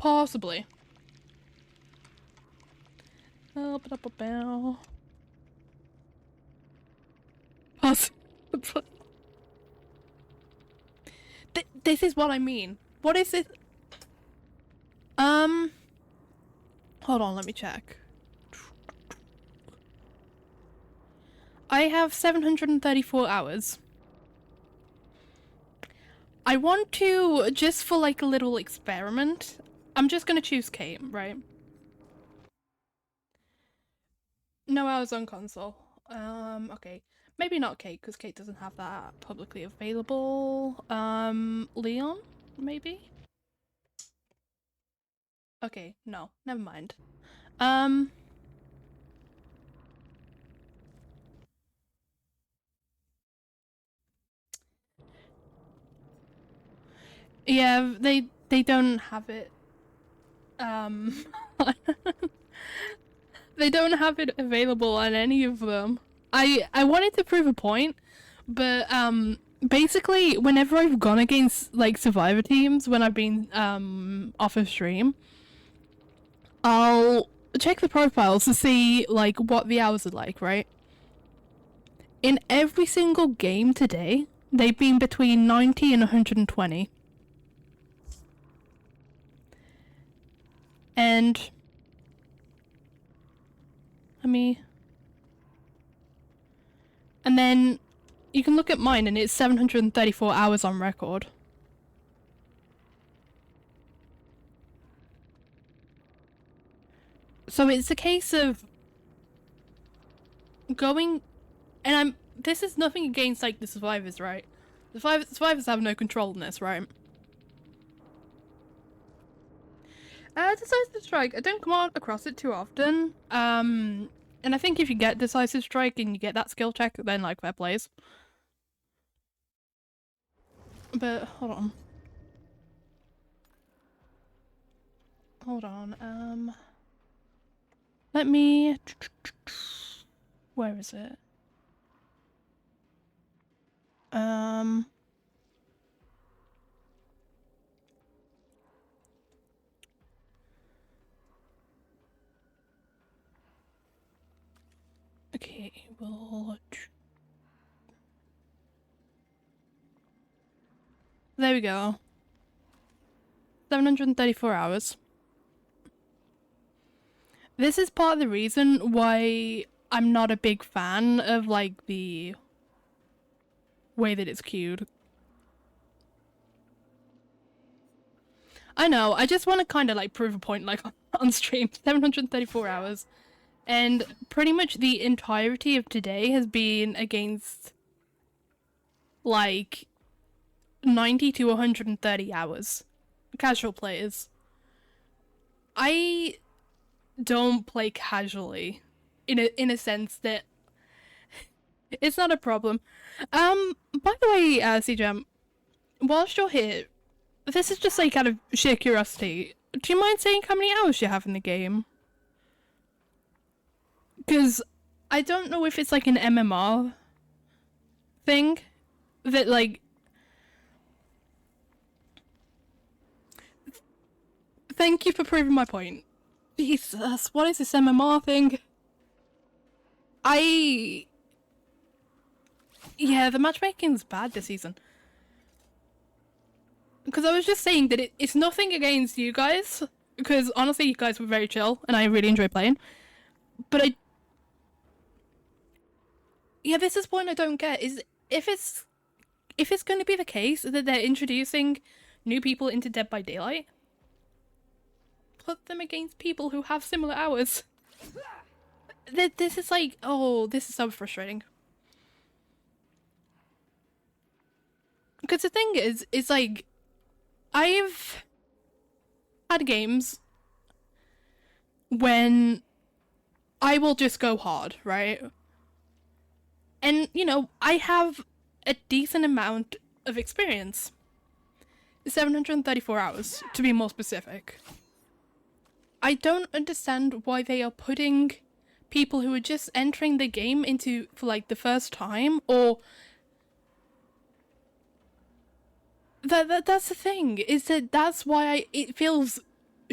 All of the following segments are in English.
Possibly. Possibly. This is what I mean. What is it? Hold on, let me check. I have 734 hours. I want to, just for like a little experiment, I'm just gonna choose Kate, right? No hours on console. Okay. Maybe not Kate, because Kate doesn't have that publicly available. Leon? Maybe? Okay, no, never mind. Yeah, they don't have it. They don't have it available on any of them. I wanted to prove a point, but basically whenever I've gone against like survivor teams when I've been off of stream, I'll check the profiles to see like what the hours are like, right? In every single game today, they've been between 90 and 120. And and then you can look at mine and it's 734 hours on record. So it's a case of going, and this is nothing against like the survivors, right? The survivors have no control in this, right? Decisive strike, I don't come across it too often. And I think if you get decisive strike and you get that skill check, then like fair plays. But hold on. Let me. Where is it? Okay, we'll. There we go. 734 hours. This is part of the reason why I'm not a big fan of like the way that it's queued. I know, I just want to kind of like prove a point like on stream. 734 hours. And pretty much the entirety of today has been against like 90 to 130 hours. Casual players. I don't play casually in a sense that it's not a problem. By the way, CJM, whilst you're here, this is just like out of sheer curiosity. Do you mind saying how many hours you have in the game? Because I don't know if it's like an MMR thing that like. Thank you for proving my point. Jesus, what is this MMR thing? Yeah, the matchmaking's bad this season. Because I was just saying that it's nothing against you guys, because honestly you guys were very chill and I really enjoy playing. But yeah, this is one I don't get, is if it's going to be the case that they're introducing new people into Dead by Daylight, put them against people who have similar hours. This is like, oh, this is so frustrating. Because the thing is, it's like, I've had games when I will just go hard, right? And, you know, I have a decent amount of experience. 734 hours, to be more specific. I don't understand why they are putting people who are just entering the game into, for like the first time, or that's the thing, is that that's why it feels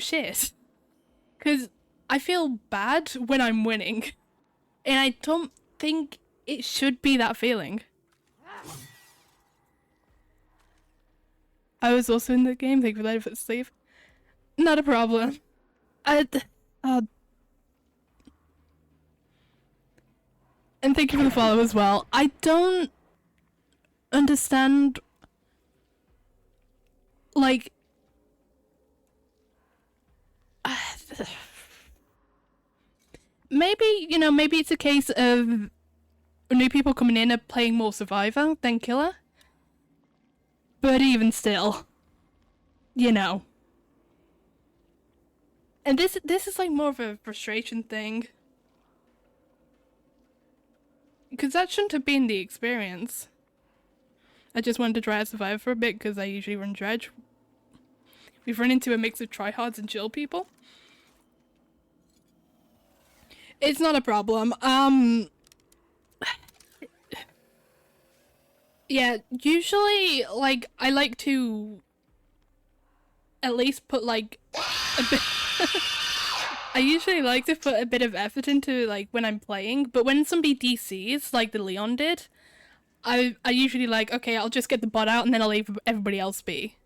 shit. Because I feel bad when I'm winning. And I don't think it should be that feeling. I was also in the game. Thank you for letting me sleep. Not a problem. And thank you for the follow as well. I don't understand, like, maybe, you know, maybe it's a case of new people coming in are playing more Survivor than Killer. But even still, you know. And this is like more of a frustration thing. Because that shouldn't have been the experience. I just wanted to try out Survivor for a bit because I usually run Dredge. We've run into a mix of tryhards and chill people. It's not a problem. Yeah, usually, like, I like to at least put, like, a bit... I usually like to put a bit of effort into, like, when I'm playing, but when somebody DCs, like the Leon did, I usually like, okay, I'll just get the bot out and then I'll leave everybody else be.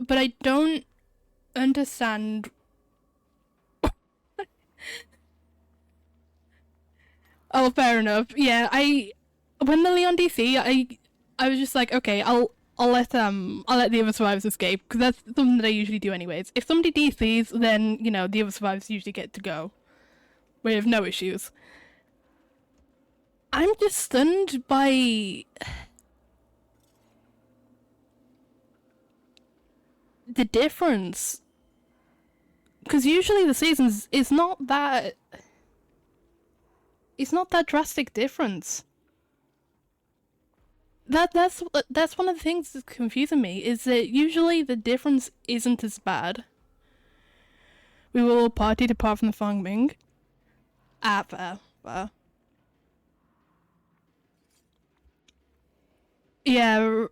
But I don't understand... Oh, fair enough. Yeah, when the Leon DC, I was just like, okay, I'll let the other survivors escape, because that's something that I usually do anyways. If somebody DCs, then, you know, the other survivors usually get to go. We have no issues. I'm just stunned by the difference. Because usually the seasons is not that... It's not that drastic difference. That's one of the things that's confusing me, is that usually the difference isn't as bad. We will all party apart from the Fang Ming. Ah, fair. Yeah,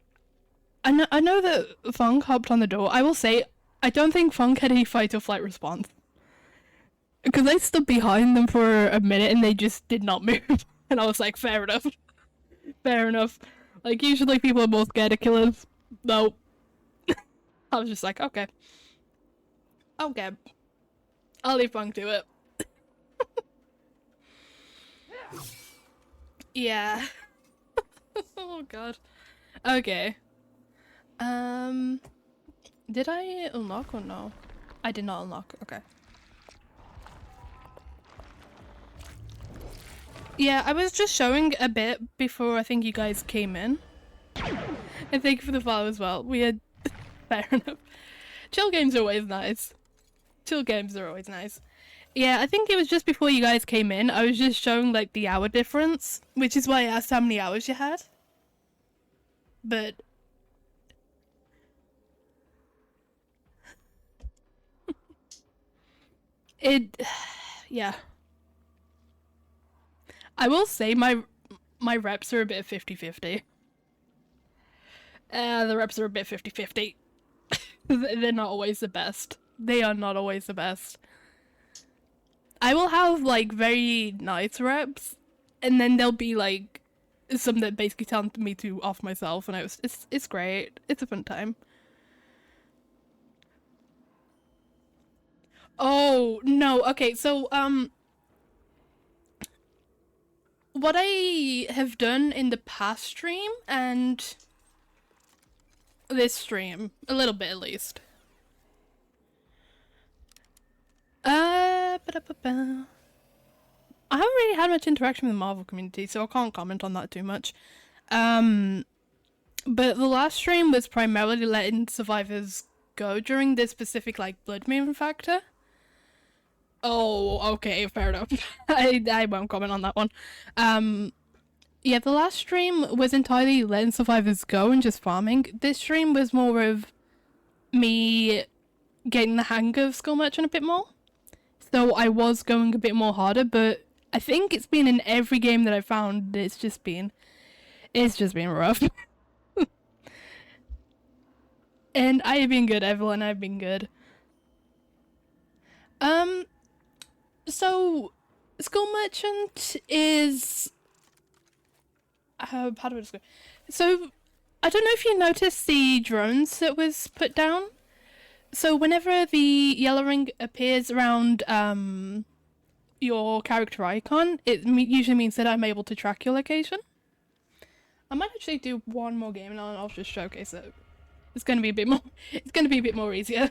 I know that Fang hopped on the door. I will say, I don't think Fang had any fight or flight response. Because I stood behind them for a minute and they just did not move. And I was like, fair enough. Fair enough. Like, usually people are more scared of killers. No. I was just like, okay. Okay. I'll leave Fang to it. Yeah. Oh god. Okay. Did I unlock or no? I did not unlock. Okay. Yeah, I was just showing a bit before I think you guys came in. And thank you for the follow as well. We had... Fair enough. Chill games are always nice. Chill games are always nice. Yeah, I think it was just before you guys came in. I was just showing, like, the hour difference. Which is why I asked how many hours you had. But... Yeah. I will say my reps are a bit 50-50. The reps are a bit 50-50. They're not always the best. They are not always the best. I will have, like, very nice reps, and then there'll be, like, some that basically tell me to off myself, and it's great. It's a fun time. Oh, no, okay, so, what I have done in the past stream, and this stream, a little bit at least. Ba-da-ba-ba. I haven't really had much interaction with the Marvel community, so I can't comment on that too much. But the last stream was primarily letting survivors go during this specific, like, blood moon factor. Oh, okay, fair enough. I won't comment on that one. Yeah, the last stream was entirely letting survivors go and just farming. This stream was more of me getting the hang of Skull Merchant a bit more. So I was going a bit more harder, but I think it's been in every game that I found, it's just been rough. And I have been good, everyone. I've been good. So Skull Merchant is how do I describe? So I don't know if you noticed the drones that was put down. So whenever the yellow ring appears around your character icon, it usually means that I'm able to track your location. I might actually do one more game and I'll just showcase it. It's gonna be a bit more. It's gonna be a bit more easier.